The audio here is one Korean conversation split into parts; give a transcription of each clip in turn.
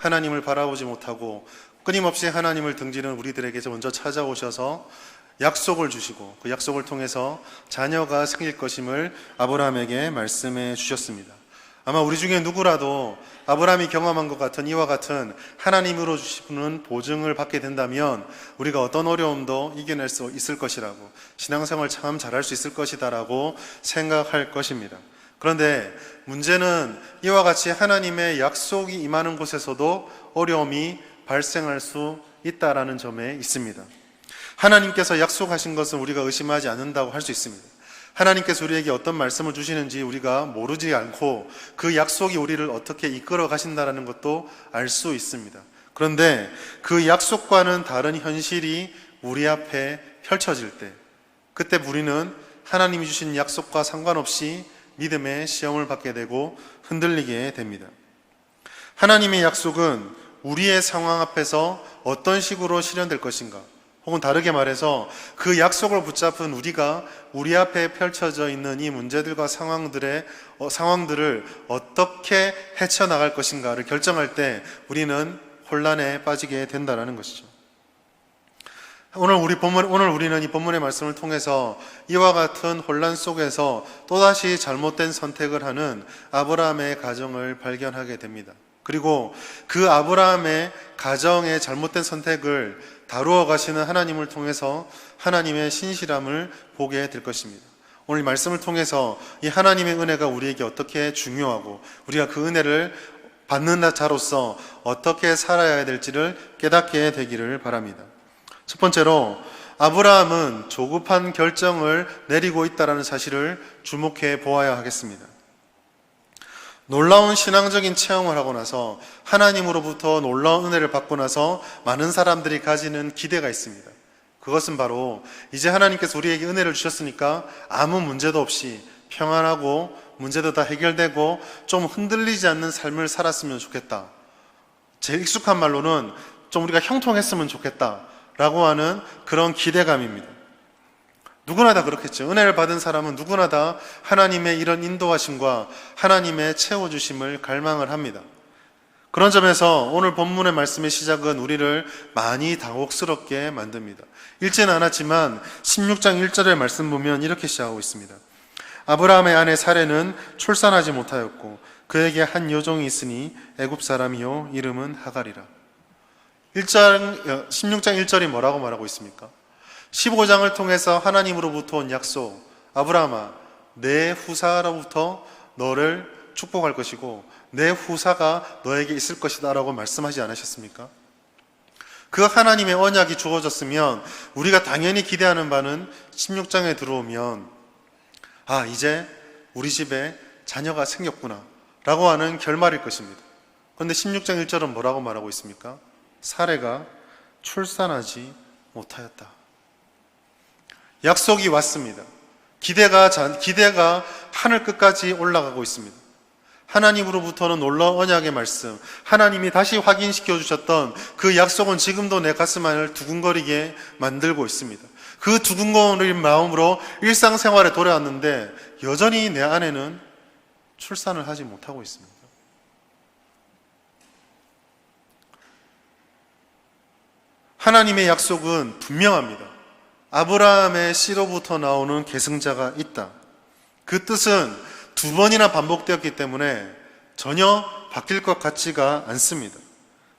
하나님을 바라보지 못하고 끊임없이 하나님을 등지는 우리들에게 먼저 찾아오셔서 약속을 주시고 그 약속을 통해서 자녀가 생길 것임을 아브라함에게 말씀해 주셨습니다. 아마 우리 중에 누구라도 아브라함이 경험한 것 같은 이와 같은 하나님으로 주시는 보증을 받게 된다면 우리가 어떤 어려움도 이겨낼 수 있을 것이라고, 신앙생활 참 잘할 수 있을 것이다라고 생각할 것입니다. 그런데 문제는 이와 같이 하나님의 약속이 임하는 곳에서도 어려움이 발생할 수 있다라는 점에 있습니다. 하나님께서 약속하신 것은 우리가 의심하지 않는다고 할 수 있습니다. 하나님께서 우리에게 어떤 말씀을 주시는지 우리가 모르지 않고 그 약속이 우리를 어떻게 이끌어 가신다는 것도 알 수 있습니다. 그런데 그 약속과는 다른 현실이 우리 앞에 펼쳐질 때, 그때 우리는 하나님이 주신 약속과 상관없이 믿음의 시험을 받게 되고 흔들리게 됩니다. 하나님의 약속은 우리의 상황 앞에서 어떤 식으로 실현될 것인가, 혹은 다르게 말해서 그 약속을 붙잡은 우리가 우리 앞에 펼쳐져 있는 이 문제들과 상황들을 어떻게 헤쳐나갈 것인가를 결정할 때 우리는 혼란에 빠지게 된다는 것이죠. 오늘 우리는 이 본문의 말씀을 통해서 이와 같은 혼란 속에서 또다시 잘못된 선택을 하는 아브라함의 가정을 발견하게 됩니다. 그리고 그 아브라함의 가정의 잘못된 선택을 다루어 가시는 하나님을 통해서 하나님의 신실함을 보게 될 것입니다. 오늘 이 말씀을 통해서 이 하나님의 은혜가 우리에게 어떻게 중요하고 우리가 그 은혜를 받는 자로서 어떻게 살아야 될지를 깨닫게 되기를 바랍니다. 첫 번째로, 아브라함은 조급한 결정을 내리고 있다는 사실을 주목해 보아야 하겠습니다. 놀라운 신앙적인 체험을 하고 나서, 하나님으로부터 놀라운 은혜를 받고 나서 많은 사람들이 가지는 기대가 있습니다. 그것은 바로 이제 하나님께서 우리에게 은혜를 주셨으니까 아무 문제도 없이 평안하고 문제도 다 해결되고 좀 흔들리지 않는 삶을 살았으면 좋겠다. 제일 익숙한 말로는 좀 우리가 형통했으면 좋겠다 라고 하는 그런 기대감입니다. 누구나 다 그렇겠죠. 은혜를 받은 사람은 누구나 다 하나님의 이런 인도하심과 하나님의 채워주심을 갈망을 합니다. 그런 점에서 오늘 본문의 말씀의 시작은 우리를 많이 당혹스럽게 만듭니다. 읽지는 않았지만 16장 1절의 말씀 보면 이렇게 시작하고 있습니다. 아브라함의 아내 사레는 출산하지 못하였고 그에게 한 여종이 있으니 애굽 사람이요 이름은 하갈이라. 16장 1절이 뭐라고 말하고 있습니까? 15장을 통해서 하나님으로부터 온 약속, 아브라함아, 내 후사로부터 너를 축복할 것이고 내 후사가 너에게 있을 것이다 라고 말씀하지 않으셨습니까? 그 하나님의 언약이 주어졌으면 우리가 당연히 기대하는 바는 16장에 들어오면 이제 우리 집에 자녀가 생겼구나 라고 하는 결말일 것입니다. 그런데 16장 1절은 뭐라고 말하고 있습니까? 사레가 출산하지 못하였다. 약속이 왔습니다. 기대가 하늘 끝까지 올라가고 있습니다. 하나님으로부터는 놀라운 언약의 말씀, 하나님이 다시 확인시켜 주셨던 그 약속은 지금도 내 가슴 안을 두근거리게 만들고 있습니다. 그 두근거리는 마음으로 일상생활에 돌아왔는데 여전히 내 아내는 출산을 하지 못하고 있습니다. 하나님의 약속은 분명합니다. 아브라함의 씨로부터 나오는 계승자가 있다. 그 뜻은 두 번이나 반복되었기 때문에 전혀 바뀔 것 같지가 않습니다.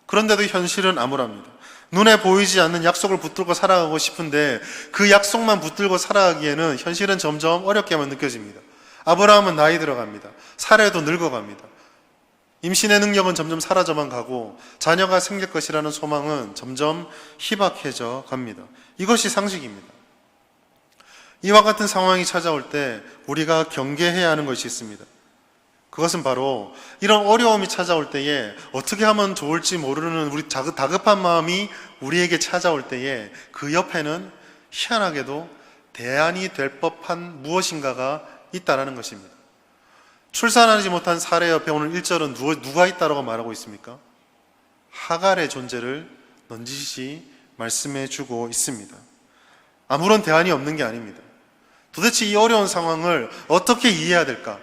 그런데도 현실은 암울합니다. 눈에 보이지 않는 약속을 붙들고 살아가고 싶은데 그 약속만 붙들고 살아가기에는 현실은 점점 어렵게만 느껴집니다. 아브라함은 나이 들어갑니다. 사레도 늙어갑니다. 임신의 능력은 점점 사라져만 가고 자녀가 생길 것이라는 소망은 점점 희박해져 갑니다. 이것이 상식입니다. 이와 같은 상황이 찾아올 때 우리가 경계해야 하는 것이 있습니다. 그것은 바로 이런 어려움이 찾아올 때에 어떻게 하면 좋을지 모르는 우리 다급한 마음이 우리에게 찾아올 때에 그 옆에는 희한하게도 대안이 될 법한 무엇인가가 있다는 것입니다. 출산하지 못한 사례 옆에 오늘 1절은 누가 있다고 말하고 있습니까? 하갈의 존재를 넌지시 말씀해 주고 있습니다. 아무런 대안이 없는 게 아닙니다. 도대체 이 어려운 상황을 어떻게 이해해야 될까?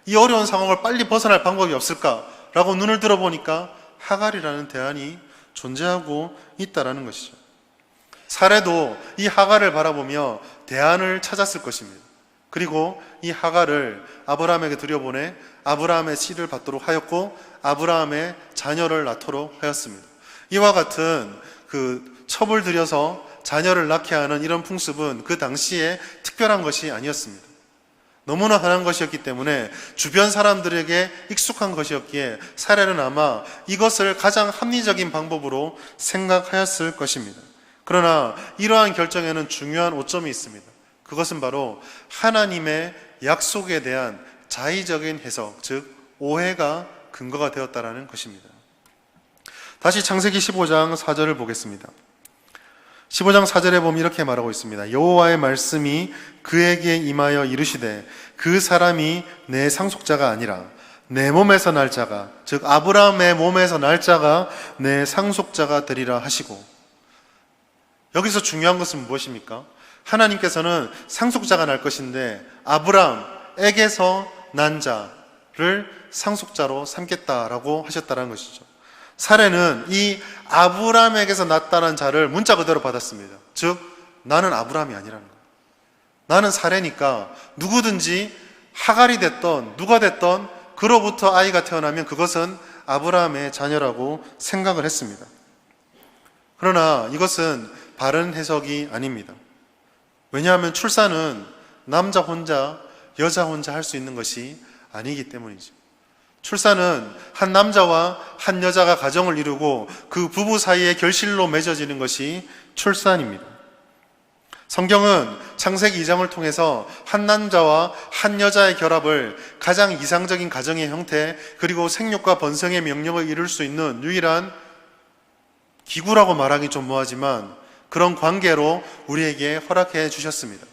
이 어려운 상황을 빨리 벗어날 방법이 없을까? 라고 눈을 들어보니까 하갈이라는 대안이 존재하고 있다라는 것이죠. 사례도 이 하갈을 바라보며 대안을 찾았을 것입니다. 그리고 이 하갈을 아브라함에게 들여보내 아브라함의 씨를 받도록 하였고 아브라함의 자녀를 낳도록 하였습니다. 이와 같은 첩을 들여서 자녀를 낳게 하는 이런 풍습은 그 당시에 특별한 것이 아니었습니다. 너무나 흔한 것이었기 때문에 주변 사람들에게 익숙한 것이었기에 사례는 아마 이것을 가장 합리적인 방법으로 생각하였을 것입니다. 그러나 이러한 결정에는 중요한 오점이 있습니다. 그것은 바로 하나님의 약속에 대한 자의적인 해석, 즉 오해가 근거가 되었다라는 것입니다. 다시 창세기 15장 4절을 보겠습니다. 15장 4절에 보면 이렇게 말하고 있습니다. 여호와의 말씀이 그에게 임하여 이르시되 그 사람이 내 상속자가 아니라 내 몸에서 날 자가, 즉 아브라함의 몸에서 날 자가 내 상속자가 되리라 하시고, 여기서 중요한 것은 무엇입니까? 하나님께서는 상속자가 날 것인데 아브라함에게서 난 자를 상속자로 삼겠다라고 하셨다는 것이죠. 사례는 이 아브라함에게서 났다는 자를 문자 그대로 받았습니다. 즉 나는 아브라함이 아니라는 거예요. 나는 사례니까 누구든지 하갈이 됐던 누가 됐던 그로부터 아이가 태어나면 그것은 아브라함의 자녀라고 생각을 했습니다. 그러나 이것은 바른 해석이 아닙니다. 왜냐하면 출산은 남자 혼자, 여자 혼자 할 수 있는 것이 아니기 때문이죠. 출산은 한 남자와 한 여자가 가정을 이루고 그 부부 사이의 결실로 맺어지는 것이 출산입니다. 성경은 창세기 2장을 통해서 한 남자와 한 여자의 결합을 가장 이상적인 가정의 형태 그리고 생육과 번성의 명령을 이룰 수 있는 유일한 기구라고 말하기 좀 뭐하지만 그런 관계로 우리에게 허락해 주셨습니다.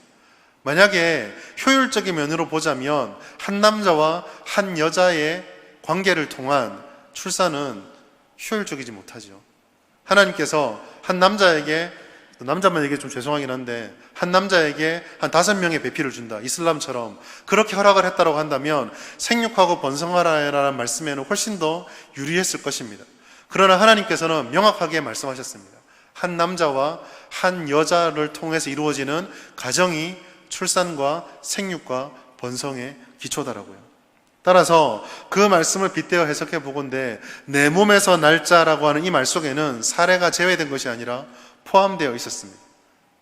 만약에 효율적인 면으로 보자면 한 남자와 한 여자의 관계를 통한 출산은 효율적이지 못하죠. 하나님께서 한 남자에게, 남자만 얘기해 좀 죄송하긴 한데 한 남자에게 한 5명의 배필을 준다, 이슬람처럼 그렇게 허락을 했다고 한다면 생육하고 번성하라라는 말씀에는 훨씬 더 유리했을 것입니다. 그러나 하나님께서는 명확하게 말씀하셨습니다. 한 남자와 한 여자를 통해서 이루어지는 가정이 출산과 생육과 번성의 기초다라고요. 따라서 그 말씀을 빗대어 해석해 보건대 내 몸에서 날짜라고 하는 이 말 속에는 사례가 제외된 것이 아니라 포함되어 있었습니다.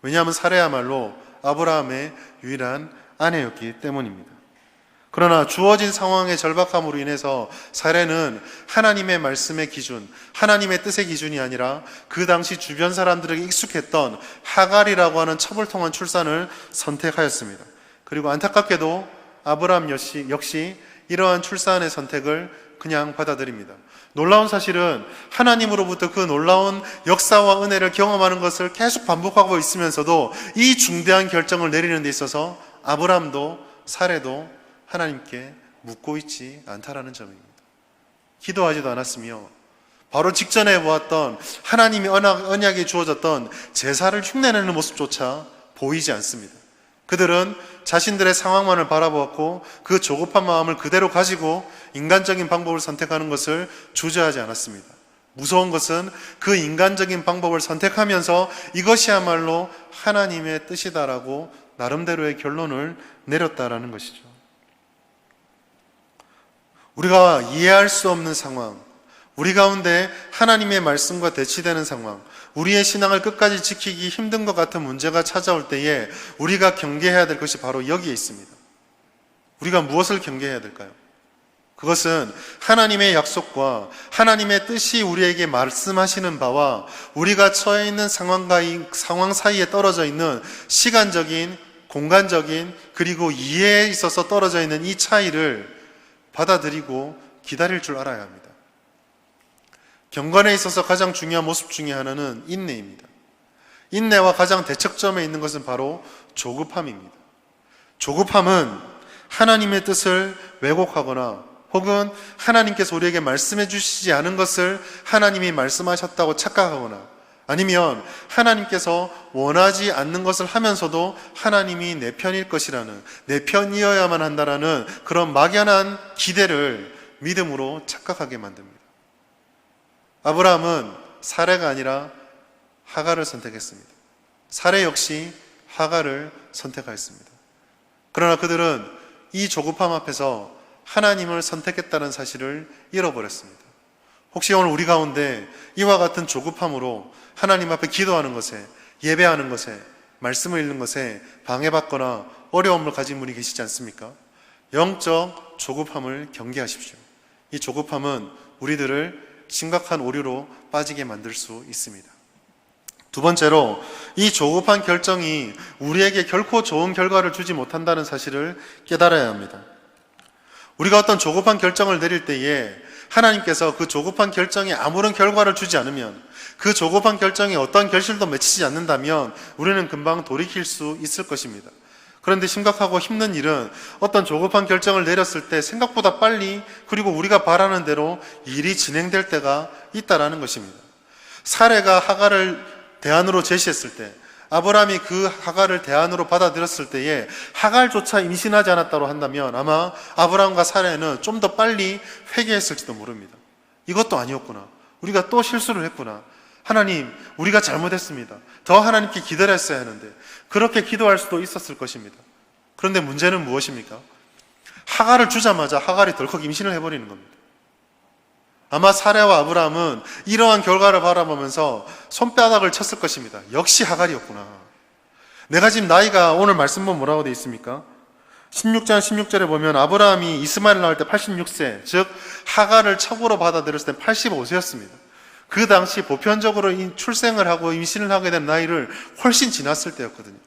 왜냐하면 사례야말로 아브라함의 유일한 아내였기 때문입니다. 그러나 주어진 상황의 절박함으로 인해서 사례는 하나님의 말씀의 기준, 하나님의 뜻의 기준이 아니라 그 당시 주변 사람들에게 익숙했던 하갈이라고 하는 첩을 통한 출산을 선택하였습니다. 그리고 안타깝게도 아브라함 역시 이러한 출산의 선택을 그냥 받아들입니다. 놀라운 사실은 하나님으로부터 그 놀라운 역사와 은혜를 경험하는 것을 계속 반복하고 있으면서도 이 중대한 결정을 내리는 데 있어서 아브라함도 사례도 하나님께 묻고 있지 않다라는 점입니다. 기도하지도 않았으며 바로 직전에 보았던 하나님의 언약이 주어졌던 제사를 흉내내는 모습조차 보이지 않습니다. 그들은 자신들의 상황만을 바라보았고 그 조급한 마음을 그대로 가지고 인간적인 방법을 선택하는 것을 주저하지 않았습니다. 무서운 것은 그 인간적인 방법을 선택하면서 이것이야말로 하나님의 뜻이다라고 나름대로의 결론을 내렸다라는 것이죠. 우리가 이해할 수 없는 상황, 우리 가운데 하나님의 말씀과 대치되는 상황, 우리의 신앙을 끝까지 지키기 힘든 것 같은 문제가 찾아올 때에 우리가 경계해야 될 것이 바로 여기에 있습니다. 우리가 무엇을 경계해야 될까요? 그것은 하나님의 약속과 하나님의 뜻이 우리에게 말씀하시는 바와 우리가 처해 있는 상황 사이에 떨어져 있는 시간적인, 공간적인, 그리고 이해에 있어서 떨어져 있는 이 차이를 받아들이고 기다릴 줄 알아야 합니다. 경건에 있어서 가장 중요한 모습 중에 하나는 인내입니다. 인내와 가장 대척점에 있는 것은 바로 조급함입니다. 조급함은 하나님의 뜻을 왜곡하거나 혹은 하나님께서 우리에게 말씀해 주시지 않은 것을 하나님이 말씀하셨다고 착각하거나 아니면 하나님께서 원하지 않는 것을 하면서도 하나님이 내 편일 것이라는, 내 편이어야만 한다라는 그런 막연한 기대를 믿음으로 착각하게 만듭니다. 아브라함은 사레가 아니라 하갈을 선택했습니다. 사레 역시 하갈을 선택하였습니다. 그러나 그들은 이 조급함 앞에서 하나님을 선택했다는 사실을 잃어버렸습니다. 혹시 오늘 우리 가운데 이와 같은 조급함으로 하나님 앞에 기도하는 것에, 예배하는 것에, 말씀을 읽는 것에 방해받거나 어려움을 가진 분이 계시지 않습니까? 영적 조급함을 경계하십시오. 이 조급함은 우리들을 심각한 오류로 빠지게 만들 수 있습니다. 두 번째로, 이 조급한 결정이 우리에게 결코 좋은 결과를 주지 못한다는 사실을 깨달아야 합니다. 우리가 어떤 조급한 결정을 내릴 때에 하나님께서 그 조급한 결정에 아무런 결과를 주지 않으면, 그 조급한 결정에 어떤 결실도 맺히지 않는다면 우리는 금방 돌이킬 수 있을 것입니다. 그런데 심각하고 힘든 일은 어떤 조급한 결정을 내렸을 때 생각보다 빨리, 그리고 우리가 바라는 대로 일이 진행될 때가 있다라는 것입니다. 사레가 하갈을 대안으로 제시했을 때, 아브라함이 그 하갈을 대안으로 받아들였을 때에 하갈조차 임신하지 않았다고 한다면 아마 아브라함과 사레는 좀 더 빨리 회개했을지도 모릅니다. 이것도 아니었구나, 우리가 또 실수를 했구나, 하나님 우리가 잘못했습니다, 더 하나님께 기다렸어야 하는데, 그렇게 기도할 수도 있었을 것입니다. 그런데 문제는 무엇입니까? 하갈을 주자마자 하갈이 덜컥 임신을 해버리는 겁니다. 아마 사레와 아브라함은 이러한 결과를 바라보면서 손바닥을 쳤을 것입니다. 역시 하갈이었구나. 내가 지금 나이가, 오늘 말씀 보면 뭐라고 되어 있습니까? 16장 16절에 보면 아브라함이 이스마엘 낳을 때 86세, 즉 하갈을 척으로 받아들였을 때 85세였습니다. 그 당시 보편적으로 출생을 하고 임신을 하게 된 나이를 훨씬 지났을 때였거든요.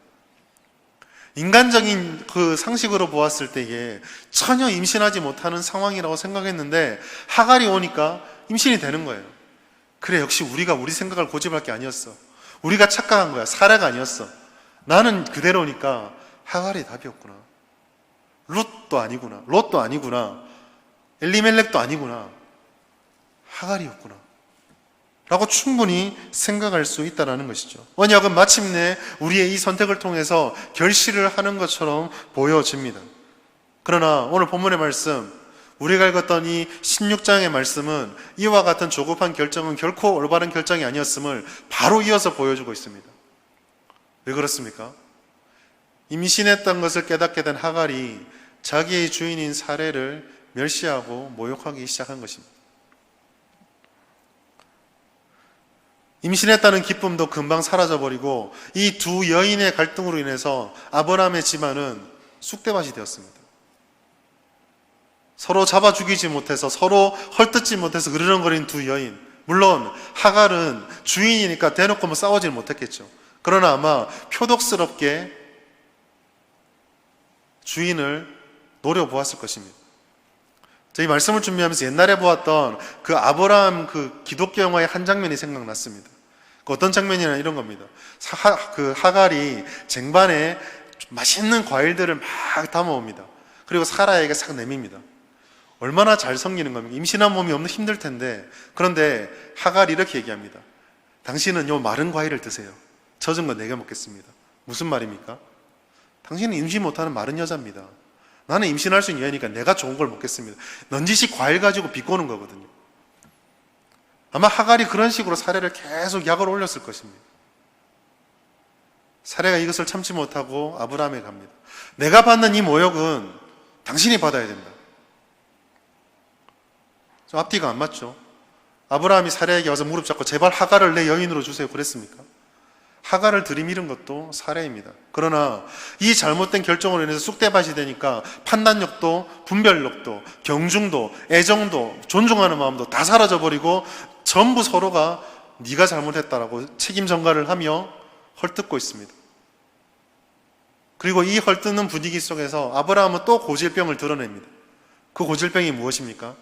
인간적인 그 상식으로 보았을 때에 전혀 임신하지 못하는 상황이라고 생각했는데 하갈이 오니까 임신이 되는 거예요. 그래, 역시 우리가 우리 생각을 고집할 게 아니었어. 우리가 착각한 거야. 사례가 아니었어. 나는 그대로니까 하갈이 답이었구나. 룻도 아니구나. 롯도 아니구나. 엘리멜렉도 아니구나. 하갈이었구나 라고 충분히 생각할 수 있다는 것이죠. 언약은 마침내 우리의 이 선택을 통해서 결실을 하는 것처럼 보여집니다. 그러나 오늘 본문의 말씀, 우리가 읽었던 이 16장의 말씀은 이와 같은 조급한 결정은 결코 올바른 결정이 아니었음을 바로 이어서 보여주고 있습니다. 왜 그렇습니까? 임신했던 것을 깨닫게 된 하갈이 자기의 주인인 사레를 멸시하고 모욕하기 시작한 것입니다. 임신했다는 기쁨도 금방 사라져버리고 이 두 여인의 갈등으로 인해서 아브라함의 집안은 쑥대밭이 되었습니다. 서로 잡아 죽이지 못해서, 서로 헐뜯지 못해서 으르렁거린 두 여인. 물론 하갈은 주인이니까 대놓고 싸우지 못했겠죠. 그러나 아마 표독스럽게 주인을 노려보았을 것입니다. 저희 말씀을 준비하면서 옛날에 보았던 그 아브라함 그 기독교 영화의 한 장면이 생각났습니다. 그 어떤 장면이냐, 이런 겁니다. 그 하갈이 쟁반에 맛있는 과일들을 막 담아옵니다. 그리고 사라에게 싹 내밉니다. 얼마나 잘 섬기는 겁니까? 임신한 몸이 없는 힘들 텐데. 그런데 하갈이 이렇게 얘기합니다. 당신은 요 마른 과일을 드세요. 젖은 거 내가 먹겠습니다. 무슨 말입니까? 당신은 임신 못하는 마른 여자입니다. 나는 임신할 수 있는 여인이니까 내가 좋은 걸 먹겠습니다. 넌지시 과일 가지고 비꼬는 거거든요. 아마 하갈이 그런 식으로 사례를 계속 약을 올렸을 것입니다. 사례가 이것을 참지 못하고 아브라함에 갑니다. 내가 받는 이 모욕은 당신이 받아야 된다. 좀 앞뒤가 안 맞죠? 아브라함이 사례에게 와서 무릎 잡고 제발 하갈을 내 여인으로 주세요 그랬습니까? 하갈을 들이밀은 것도 사례입니다. 그러나 이 잘못된 결정으로 인해서 쑥대밭이 되니까 판단력도, 분별력도, 경중도, 애정도, 존중하는 마음도 다 사라져버리고 전부 서로가 네가 잘못했다라고 책임 전가를 하며 헐뜯고 있습니다. 그리고 이 헐뜯는 분위기 속에서 아브라함은 또 고질병을 드러냅니다. 그 고질병이 무엇입니까?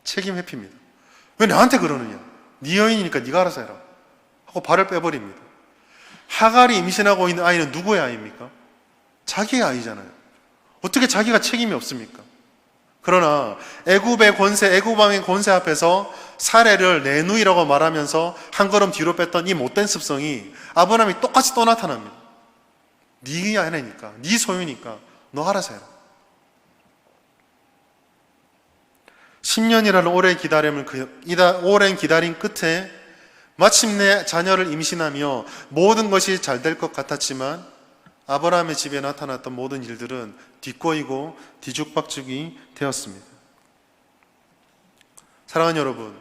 책임 회피입니다. 왜 나한테 그러느냐? 네 여인이니까 네가 알아서 해라 하고 발을 빼버립니다. 하갈이 임신하고 있는 아이는 누구의 아이입니까? 자기의 아이잖아요. 어떻게 자기가 책임이 없습니까? 그러나 애굽의 권세, 애굽 왕의 권세 앞에서 사례를 내 누이라고 말하면서 한 걸음 뒤로 뺐던 이 못된 습성이 아브라함이 똑같이 또 나타납니다. 네 아내니까, 네 소유니까 너 알아서 해라. 10년이라는 오랜 기다림 끝에 마침내 자녀를 임신하며 모든 것이 잘 될 것 같았지만 아브라함의 집에 나타났던 모든 일들은 뒷거이고 뒤죽박죽이 되었습니다. 사랑하는 여러분,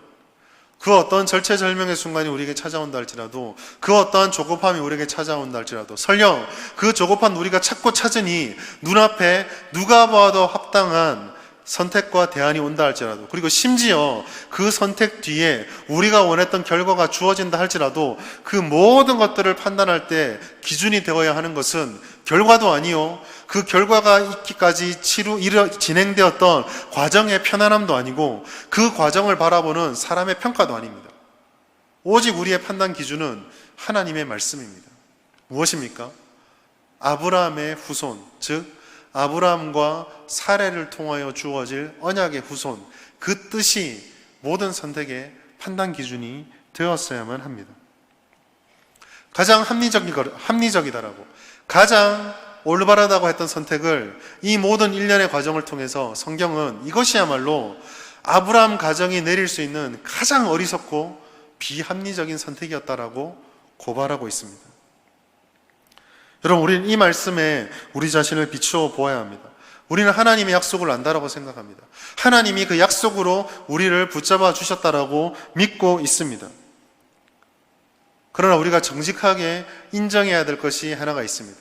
그 어떤 절체절명의 순간이 우리에게 찾아온다 할지라도, 그 어떠한 조급함이 우리에게 찾아온다 할지라도, 설령 그 조급한 우리가 찾고 찾으니 눈앞에 누가 봐도 합당한 선택과 대안이 온다 할지라도, 그리고 심지어 그 선택 뒤에 우리가 원했던 결과가 주어진다 할지라도, 그 모든 것들을 판단할 때 기준이 되어야 하는 것은 결과도 아니요, 그 결과가 있기까지 진행되었던 과정의 편안함도 아니고, 그 과정을 바라보는 사람의 평가도 아닙니다. 오직 우리의 판단 기준은 하나님의 말씀입니다. 무엇입니까? 아브라함의 후손, 즉 아브라함과 사레를 통하여 주어질 언약의 후손, 그 뜻이 모든 선택의 판단 기준이 되었어야만 합니다. 가장 합리적이다라고, 가장 올바르다고 했던 선택을 이 모든 일련의 과정을 통해서 성경은 이것이야말로 아브라함 가정이 내릴 수 있는 가장 어리석고 비합리적인 선택이었다라고 고발하고 있습니다. 여러분, 우리는 이 말씀에 우리 자신을 비추어 보아야 합니다. 우리는 하나님의 약속을 안다라고 생각합니다. 하나님이 그 약속으로 우리를 붙잡아 주셨다라고 믿고 있습니다. 그러나 우리가 정직하게 인정해야 될 것이 하나가 있습니다.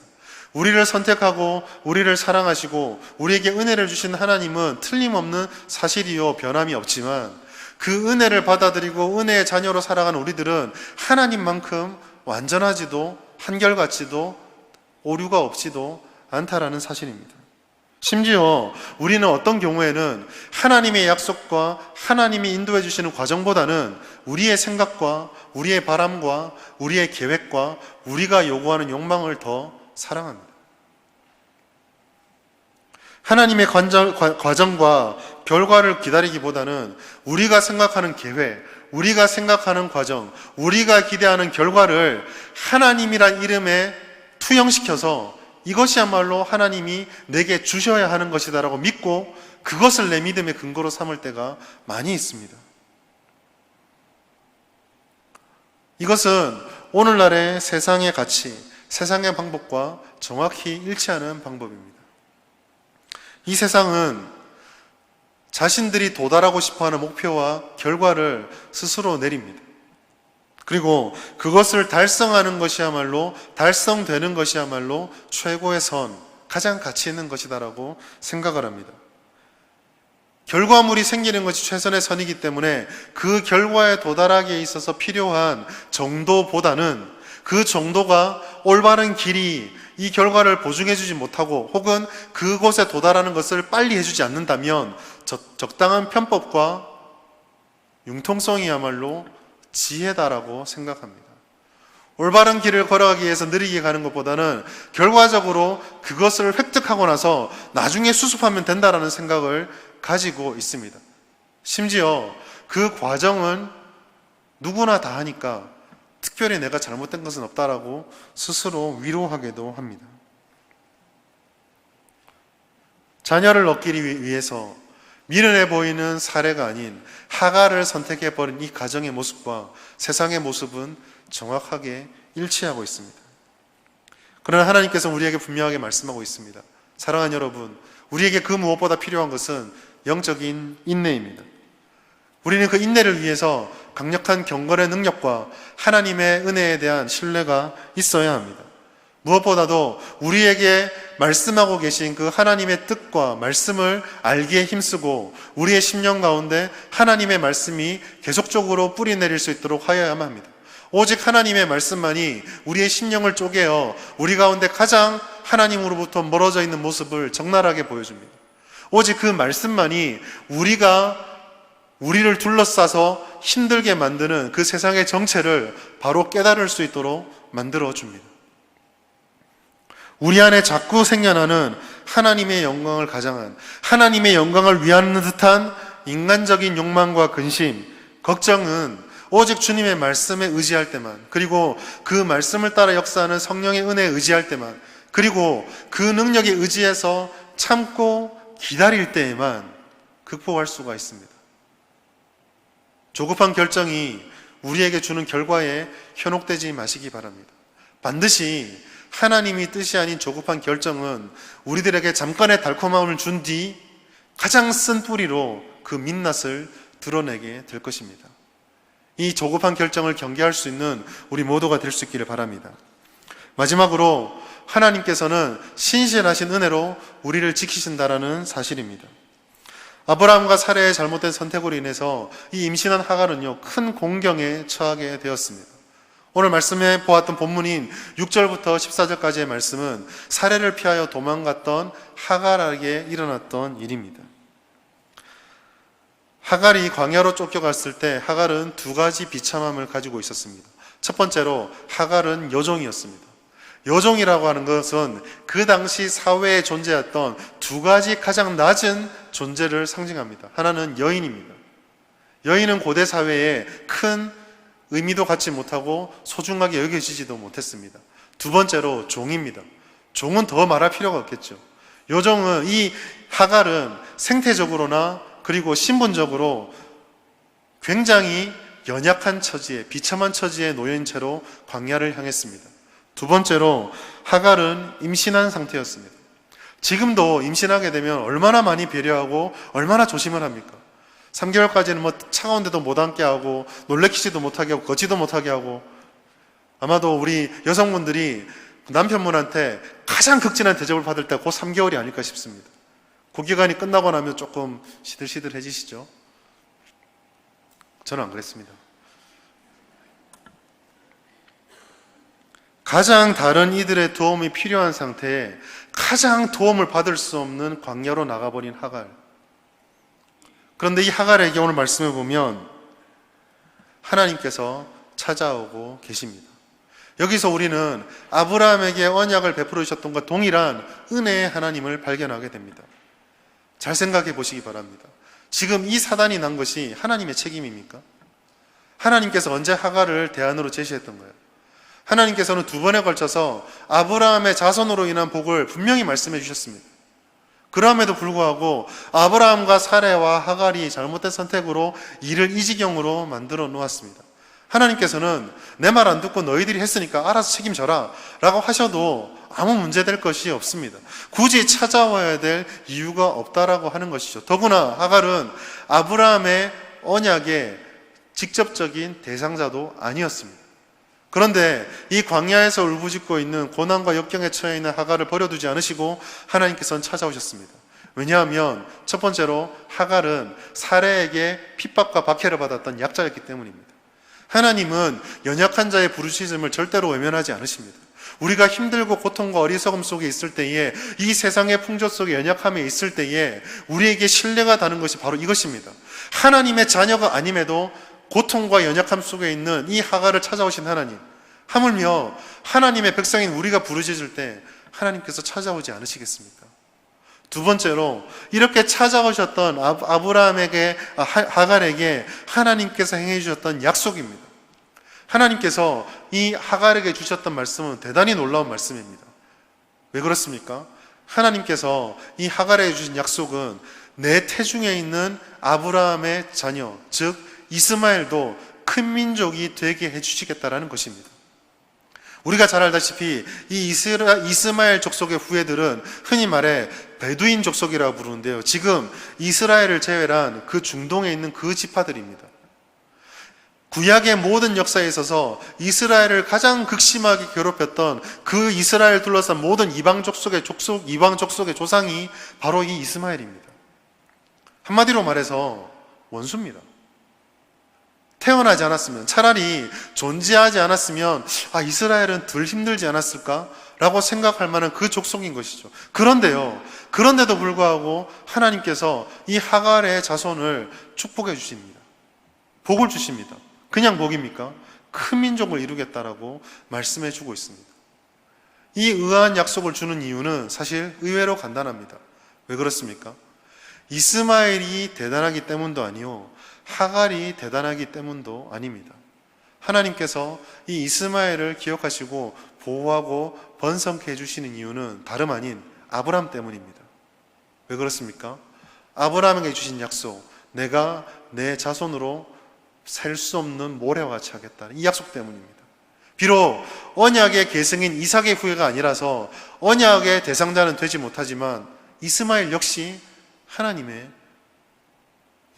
우리를 선택하고 우리를 사랑하시고 우리에게 은혜를 주신 하나님은 틀림없는 사실이요 변함이 없지만, 그 은혜를 받아들이고 은혜의 자녀로 살아가는 우리들은 하나님만큼 완전하지도 한결같지도 오류가 없지도 않다라는 사실입니다. 심지어 우리는 어떤 경우에는 하나님의 약속과 하나님이 인도해 주시는 과정보다는 우리의 생각과 우리의 바람과 우리의 계획과 우리가 요구하는 욕망을 더 사랑합니다. 하나님의 과정과 결과를 기다리기보다는 우리가 생각하는 계획, 우리가 생각하는 과정, 우리가 기대하는 결과를 하나님이란 이름에 투영시켜서 이것이야말로 하나님이 내게 주셔야 하는 것이다라고 믿고 그것을 내 믿음의 근거로 삼을 때가 많이 있습니다. 이것은 오늘날의 세상의 가치, 세상의 방법과 정확히 일치하는 방법입니다. 이 세상은 자신들이 도달하고 싶어하는 목표와 결과를 스스로 내립니다. 그리고 그것을 달성하는 것이야말로, 달성되는 것이야말로 최고의 선, 가장 가치 있는 것이다라고 생각을 합니다. 결과물이 생기는 것이 최선의 선이기 때문에 그 결과에 도달하기에 있어서 필요한 정도보다는 그 정도가 올바른 길이 이 결과를 보증해 주지 못하고 혹은 그곳에 도달하는 것을 빨리 해주지 않는다면 적당한 편법과 융통성이야말로 지혜다라고 생각합니다. 올바른 길을 걸어가기 위해서 느리게 가는 것보다는 결과적으로 그것을 획득하고 나서 나중에 수습하면 된다라는 생각을 가지고 있습니다. 심지어 그 과정은 누구나 다 하니까 특별히 내가 잘못된 것은 없다라고 스스로 위로하기도 합니다. 자녀를 얻기 위해서 미련해 보이는 사례가 아닌 하갈을 선택해버린 이 가정의 모습과 세상의 모습은 정확하게 일치하고 있습니다. 그러나 하나님께서 우리에게 분명하게 말씀하고 있습니다. 사랑하는 여러분, 우리에게 그 무엇보다 필요한 것은 영적인 인내입니다. 우리는 그 인내를 위해서 강력한 경건의 능력과 하나님의 은혜에 대한 신뢰가 있어야 합니다. 무엇보다도 우리에게 말씀하고 계신 그 하나님의 뜻과 말씀을 알기에 힘쓰고 우리의 심령 가운데 하나님의 말씀이 계속적으로 뿌리 내릴 수 있도록 하여야만 합니다. 오직 하나님의 말씀만이 우리의 심령을 쪼개어 우리 가운데 가장 하나님으로부터 멀어져 있는 모습을 적나라하게 보여줍니다. 오직 그 말씀만이 우리를 둘러싸서 힘들게 만드는 그 세상의 정체를 바로 깨달을 수 있도록 만들어줍니다. 우리 안에 자꾸 생겨나는 하나님의 영광을 가장한, 하나님의 영광을 위하는 듯한 인간적인 욕망과 근심, 걱정은 오직 주님의 말씀에 의지할 때만, 그리고 그 말씀을 따라 역사하는 성령의 은혜에 의지할 때만, 그리고 그 능력에 의지해서 참고 기다릴 때에만 극복할 수가 있습니다. 조급한 결정이 우리에게 주는 결과에 현혹되지 마시기 바랍니다. 반드시 하나님이 뜻이 아닌 조급한 결정은 우리들에게 잠깐의 달콤함을 준 뒤 가장 쓴 뿌리로 그 민낯을 드러내게 될 것입니다. 이 조급한 결정을 경계할 수 있는 우리 모두가 될 수 있기를 바랍니다. 마지막으로 하나님께서는 신실하신 은혜로 우리를 지키신다라는 사실입니다. 아브라함과 사레의 잘못된 선택으로 인해서 이 임신한 하갈은요, 큰 공경에 처하게 되었습니다. 오늘 말씀해 보았던 본문인 6절부터 14절까지의 말씀은 사레를 피하여 도망갔던 하갈에게 일어났던 일입니다. 하갈이 광야로 쫓겨갔을 때 하갈은 두 가지 비참함을 가지고 있었습니다. 첫 번째로 하갈은 여종이었습니다. 여종이라고 하는 것은 그 당시 사회에 존재했던 두 가지 가장 낮은 존재를 상징합니다. 하나는 여인입니다. 여인은 고대 사회에 큰 의미도 갖지 못하고 소중하게 여겨지지도 못했습니다. 두 번째로 종입니다. 종은 더 말할 필요가 없겠죠. 여종은, 이 하갈은 생태적으로나 그리고 신분적으로 굉장히 연약한 처지에, 비참한 처지에 놓인 채로 광야를 향했습니다. 두 번째로 하갈은 임신한 상태였습니다. 지금도 임신하게 되면 얼마나 많이 배려하고 얼마나 조심을 합니까? 3개월까지는 뭐 차가운 데도 못 앉게 하고 놀래키지도 못하게 하고 걷지도 못하게 하고, 아마도 우리 여성분들이 남편분한테 가장 극진한 대접을 받을 때 그 3개월이 아닐까 싶습니다. 그 기간이 끝나고 나면 조금 시들시들해지시죠? 저는 안 그랬습니다. 가장 다른 이들의 도움이 필요한 상태에 가장 도움을 받을 수 없는 광야로 나가버린 하갈. 그런데 이 하갈에게 오늘 말씀해 보면 하나님께서 찾아오고 계십니다. 여기서 우리는 아브라함에게 언약을 베풀어 주셨던 것과 동일한 은혜의 하나님을 발견하게 됩니다. 잘 생각해 보시기 바랍니다. 지금 이 사단이 난 것이 하나님의 책임입니까? 하나님께서 언제 하갈을 대안으로 제시했던 거예요? 하나님께서는 두 번에 걸쳐서 아브라함의 자손으로 인한 복을 분명히 말씀해 주셨습니다. 그럼에도 불구하고 아브라함과 사레와 하갈이 잘못된 선택으로 일을 이 지경으로 만들어 놓았습니다. 하나님께서는 내 말 안 듣고 너희들이 했으니까 알아서 책임져라 라고 하셔도 아무 문제될 것이 없습니다. 굳이 찾아와야 될 이유가 없다라고 하는 것이죠. 더구나 하갈은 아브라함의 언약의 직접적인 대상자도 아니었습니다. 그런데 이 광야에서 울부짖고 있는 고난과 역경에 처해 있는 하갈을 버려두지 않으시고 하나님께서는 찾아오셨습니다. 왜냐하면 첫 번째로 하갈은 사레에게 핍박과 박해를 받았던 약자였기 때문입니다. 하나님은 연약한 자의 부르짖음을 절대로 외면하지 않으십니다. 우리가 힘들고 고통과 어리석음 속에 있을 때에, 이 세상의 풍조 속에 연약함에 있을 때에 우리에게 신뢰가 닿는 것이 바로 이것입니다. 하나님의 자녀가 아님에도 고통과 연약함 속에 있는 이 하갈을 찾아오신 하나님, 하물며 하나님의 백성인 우리가 부르짖을 때 하나님께서 찾아오지 않으시겠습니까? 두 번째로 이렇게 찾아오셨던 아브라함에게, 하갈에게 하나님께서 행해 주셨던 약속입니다. 하나님께서 이 하갈에게 주셨던 말씀은 대단히 놀라운 말씀입니다. 왜 그렇습니까? 하나님께서 이 하갈에게 주신 약속은 내 태중에 있는 아브라함의 자녀, 즉 이스마엘도 큰 민족이 되게 해주시겠다라는 것입니다. 우리가 잘 알다시피 이 이스마엘 족속의 후예들은 흔히 말해 베두인 족속이라고 부르는데요, 지금 이스라엘을 제외한 그 중동에 있는 그 지파들입니다. 구약의 모든 역사에 있어서 이스라엘을 가장 극심하게 괴롭혔던 그 이스라엘 둘러싼 모든 이방 족속의 조상이 바로 이 이스마엘입니다. 한마디로 말해서 원수입니다. 태어나지 않았으면, 차라리 존재하지 않았으면 이스라엘은 덜 힘들지 않았을까? 라고 생각할 만한 그 족속인 것이죠. 그런데도 불구하고 하나님께서 이 하갈의 자손을 축복해 주십니다. 복을 주십니다. 그냥 복입니까? 큰 민족을 이루겠다라고 말씀해 주고 있습니다. 이 의아한 약속을 주는 이유는 사실 의외로 간단합니다. 왜 그렇습니까? 이스마엘이 대단하기 때문도 아니요, 하갈이 대단하기 때문도 아닙니다. 하나님께서 이 이스마엘을 기억하시고 보호하고 번성케 해주시는 이유는 다름 아닌 아브라함 때문입니다. 왜 그렇습니까? 아브라함에게 주신 약속, 내가 내 자손으로 셀 수 없는 모래와 같이 하겠다는 이 약속 때문입니다. 비록 언약의 계승인 이삭의 후예가 아니라서 언약의 대상자는 되지 못하지만 이스마엘 역시 하나님의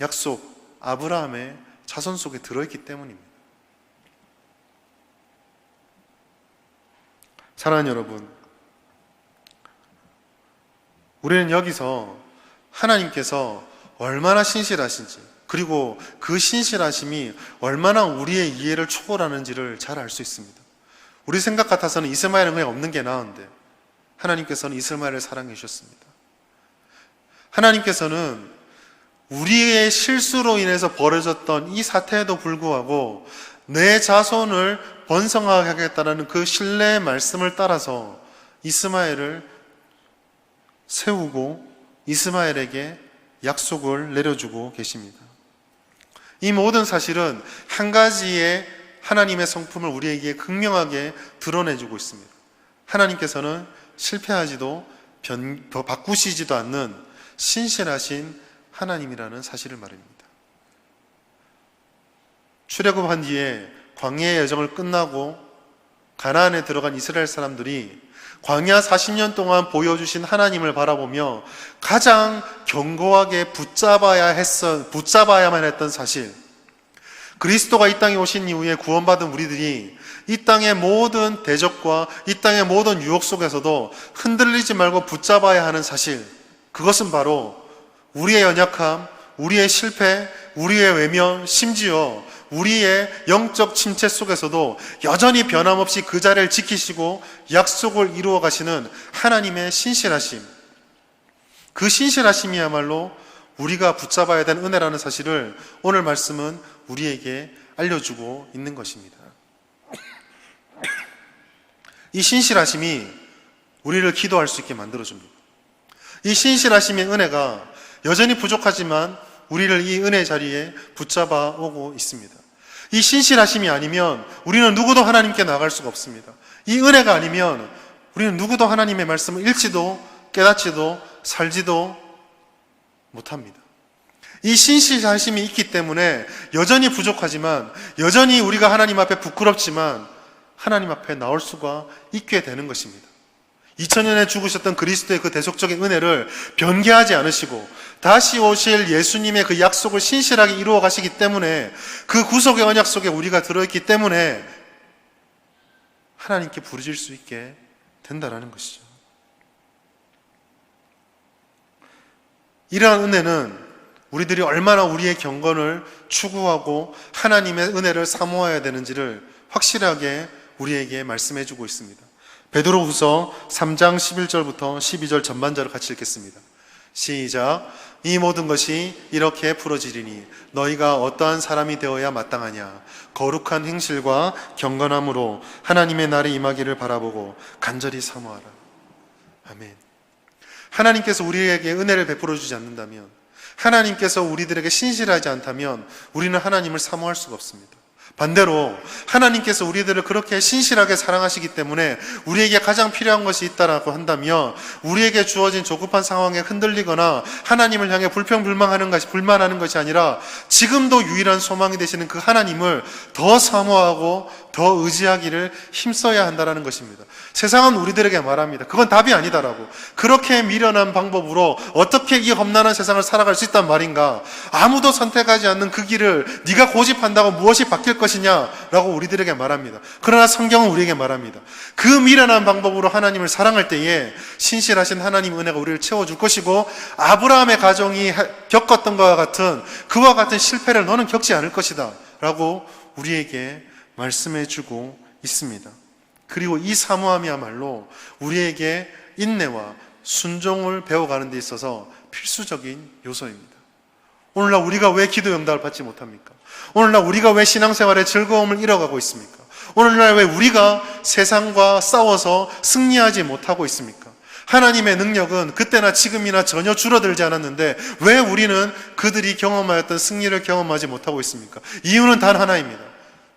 약속, 아브라함의 자손 속에 들어있기 때문입니다. 사랑하는 여러분, 우리는 여기서 하나님께서 얼마나 신실하신지, 그리고 그 신실하심이 얼마나 우리의 이해를 초월하는지를 잘 알 수 있습니다. 우리 생각 같아서는 이스마엘은 그냥 없는 게 나은데 하나님께서는 이스마엘을 사랑해 주셨습니다. 하나님께서는 우리의 실수로 인해서 벌어졌던 이 사태에도 불구하고 내 자손을 번성하게 하겠다는 그 신뢰의 말씀을 따라서 이스마엘을 세우고 이스마엘에게 약속을 내려주고 계십니다. 이 모든 사실은 한 가지의 하나님의 성품을 우리에게 극명하게 드러내주고 있습니다. 하나님께서는 실패하지도 바꾸시지도 않는 신실하신 하나님이라는 사실을 말입니다. 출애굽한 뒤에 광야의 여정을 끝나고 가나안에 들어간 이스라엘 사람들이 광야 40년 동안 보여주신 하나님을 바라보며 가장 견고하게 붙잡아야만 했던 사실, 그리스도가 이 땅에 오신 이후에 구원받은 우리들이 이 땅의 모든 대적과 이 땅의 모든 유혹 속에서도 흔들리지 말고 붙잡아야 하는 사실, 그것은 바로 우리의 연약함, 우리의 실패, 우리의 외면, 심지어 우리의 영적 침체 속에서도 여전히 변함없이 그 자리를 지키시고 약속을 이루어 가시는 하나님의 신실하심, 그 신실하심이야말로 우리가 붙잡아야 될 은혜라는 사실을 오늘 말씀은 우리에게 알려주고 있는 것입니다. 이 신실하심이 우리를 기도할 수 있게 만들어줍니다. 이 신실하심의 은혜가 여전히 부족하지만 우리를 이 은혜 자리에 붙잡아 오고 있습니다. 이 신실하심이 아니면 우리는 누구도 하나님께 나갈 수가 없습니다. 이 은혜가 아니면 우리는 누구도 하나님의 말씀을 읽지도 깨닫지도 살지도 못합니다. 이 신실하심이 있기 때문에 여전히 부족하지만, 여전히 우리가 하나님 앞에 부끄럽지만 하나님 앞에 나올 수가 있게 되는 것입니다. 2000년에 죽으셨던 그리스도의 그 대속적인 은혜를 변개하지 않으시고 다시 오실 예수님의 그 약속을 신실하게 이루어 가시기 때문에, 그 구속의 언약 속에 우리가 들어있기 때문에 하나님께 부르질 수 있게 된다는 것이죠. 이러한 은혜는 우리들이 얼마나 우리의 경건을 추구하고 하나님의 은혜를 사모해야 되는지를 확실하게 우리에게 말씀해 주고 있습니다. 베드로후서 3장 11절부터 12절 전반절을 같이 읽겠습니다. 시작. 이 모든 것이 이렇게 풀어지리니 너희가 어떠한 사람이 되어야 마땅하냐. 거룩한 행실과 경건함으로 하나님의 날이 임하기를 바라보고 간절히 사모하라. 아멘. 하나님께서 우리에게 은혜를 베풀어 주지 않는다면, 하나님께서 우리들에게 신실하지 않다면 우리는 하나님을 사모할 수가 없습니다. 반대로 하나님께서 우리들을 그렇게 신실하게 사랑하시기 때문에 우리에게 가장 필요한 것이 있다라고 한다면, 우리에게 주어진 조급한 상황에 흔들리거나 하나님을 향해 불평불만하는 것이 아니라 지금도 유일한 소망이 되시는 그 하나님을 더 사모하고 더 의지하기를 힘써야 한다는 것입니다. 세상은 우리들에게 말합니다. 그건 답이 아니다라고. 그렇게 미련한 방법으로 어떻게 이 험난한 세상을 살아갈 수 있단 말인가? 아무도 선택하지 않는 그 길을 네가 고집한다고 무엇이 바뀔 것이냐라고 우리들에게 말합니다. 그러나 성경은 우리에게 말합니다. 그 미련한 방법으로 하나님을 사랑할 때에 신실하신 하나님 은혜가 우리를 채워줄 것이고, 아브라함의 가정이 겪었던 것과 같은 그와 같은 실패를 너는 겪지 않을 것이다 라고 우리에게 말씀해주고 있습니다. 그리고 이 사모함이야말로 우리에게 인내와 순종을 배워가는 데 있어서 필수적인 요소입니다. 오늘날 우리가 왜 기도 응답을 받지 못합니까? 오늘날 우리가 왜 신앙생활의 즐거움을 잃어가고 있습니까? 오늘날 왜 우리가 세상과 싸워서 승리하지 못하고 있습니까? 하나님의 능력은 그때나 지금이나 전혀 줄어들지 않았는데 왜 우리는 그들이 경험하였던 승리를 경험하지 못하고 있습니까? 이유는 단 하나입니다.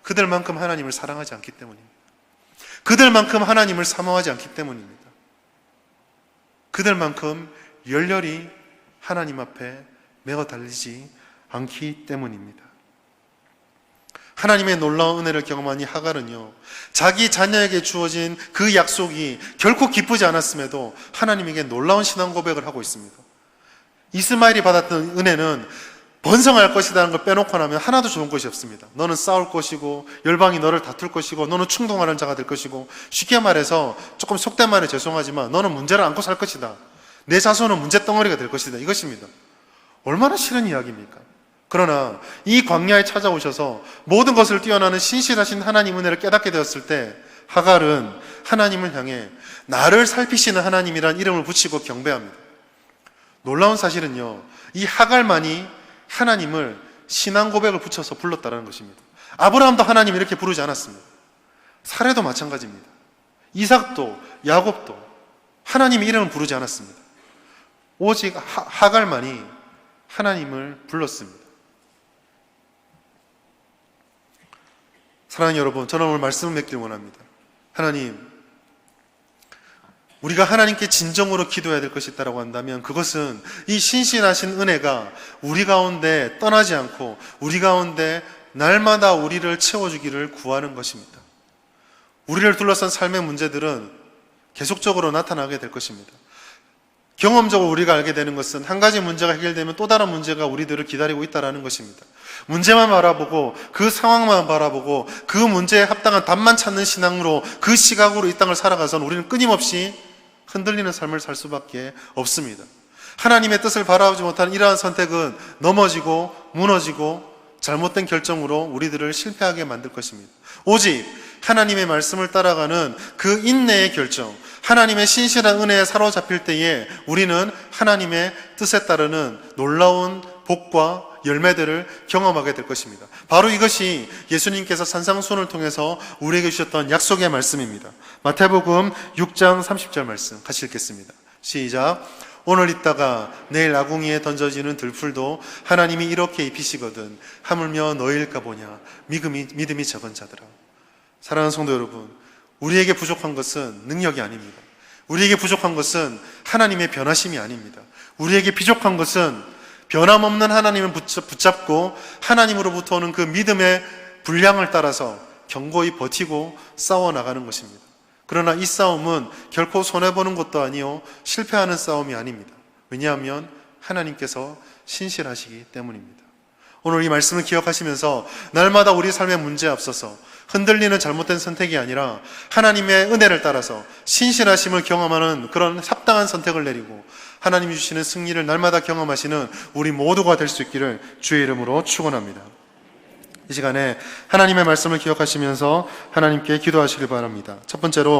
그들만큼 하나님을 사랑하지 않기 때문입니다. 그들만큼 하나님을 사모하지 않기 때문입니다. 그들만큼 열렬히 하나님 앞에 매어 달리지 않기 때문입니다. 하나님의 놀라운 은혜를 경험한 이 하갈은요, 자기 자녀에게 주어진 그 약속이 결코 기쁘지 않았음에도 하나님에게 놀라운 신앙 고백을 하고 있습니다. 이스마엘이 받았던 은혜는 번성할 것이라는 걸 빼놓고 나면 하나도 좋은 것이 없습니다. 너는 싸울 것이고 열방이 너를 다툴 것이고 너는 충동하는 자가 될 것이고, 쉽게 말해서 조금 속된 말에 죄송하지만 너는 문제를 안고 살 것이다. 내 자손은 문제덩어리가 될 것이다. 이것입니다. 얼마나 싫은 이야기입니까? 그러나 이 광야에 찾아오셔서 모든 것을 뛰어나는 신실하신 하나님 은혜를 깨닫게 되었을 때 하갈은 하나님을 향해 나를 살피시는 하나님이란 이름을 붙이고 경배합니다. 놀라운 사실은요, 이 하갈만이 하나님을 신앙 고백을 붙여서 불렀다는 것입니다. 아브라함도 하나님 이렇게 부르지 않았습니다. 사레도 마찬가지입니다. 이삭도 야곱도 하나님의 이름을 부르지 않았습니다. 오직 하갈만이 하나님을 불렀습니다. 사랑하는 여러분, 저는 오늘 말씀을 맺기를 원합니다. 하나님, 우리가 하나님께 진정으로 기도해야 될 것이 있다고 한다면 그것은 이 신실하신 은혜가 우리 가운데 떠나지 않고 우리 가운데 날마다 우리를 채워주기를 구하는 것입니다. 우리를 둘러싼 삶의 문제들은 계속적으로 나타나게 될 것입니다. 경험적으로 우리가 알게 되는 것은 한 가지 문제가 해결되면 또 다른 문제가 우리들을 기다리고 있다는 것입니다. 문제만 바라보고 그 상황만 바라보고 그 문제에 합당한 답만 찾는 신앙으로, 그 시각으로 이 땅을 살아가서는 우리는 끊임없이 흔들리는 삶을 살 수밖에 없습니다. 하나님의 뜻을 바라보지 못하는 이러한 선택은 넘어지고 무너지고 잘못된 결정으로 우리들을 실패하게 만들 것입니다. 오직 하나님의 말씀을 따라가는 그 인내의 결정, 하나님의 신실한 은혜에 사로잡힐 때에 우리는 하나님의 뜻에 따르는 놀라운 복과 열매들을 경험하게 될 것입니다. 바로 이것이 예수님께서 산상수훈을 통해서 우리에게 주셨던 약속의 말씀입니다. 마태복음 6장 30절 말씀 같이 읽겠습니다. 시작. 오늘 있다가 내일 아궁이에 던져지는 들풀도 하나님이 이렇게 입히시거든 하물며 너희일까 보냐 믿음이 적은 자들아. 사랑하는 성도 여러분, 우리에게 부족한 것은 능력이 아닙니다. 우리에게 부족한 것은 하나님의 변하심이 아닙니다. 우리에게 부족한 것은 변함없는 하나님을 붙잡고 하나님으로부터 오는 그 믿음의 분량을 따라서 견고히 버티고 싸워나가는 것입니다. 그러나 이 싸움은 결코 손해보는 것도 아니요 실패하는 싸움이 아닙니다. 왜냐하면 하나님께서 신실하시기 때문입니다. 오늘 이 말씀을 기억하시면서 날마다 우리 삶의 문제에 앞서서 흔들리는 잘못된 선택이 아니라 하나님의 은혜를 따라서 신실하심을 경험하는 그런 합당한 선택을 내리고 하나님이 주시는 승리를 날마다 경험하시는 우리 모두가 될 수 있기를 주의 이름으로 축원합니다. 이 시간에 하나님의 말씀을 기억하시면서 하나님께 기도하시길 바랍니다. 첫 번째로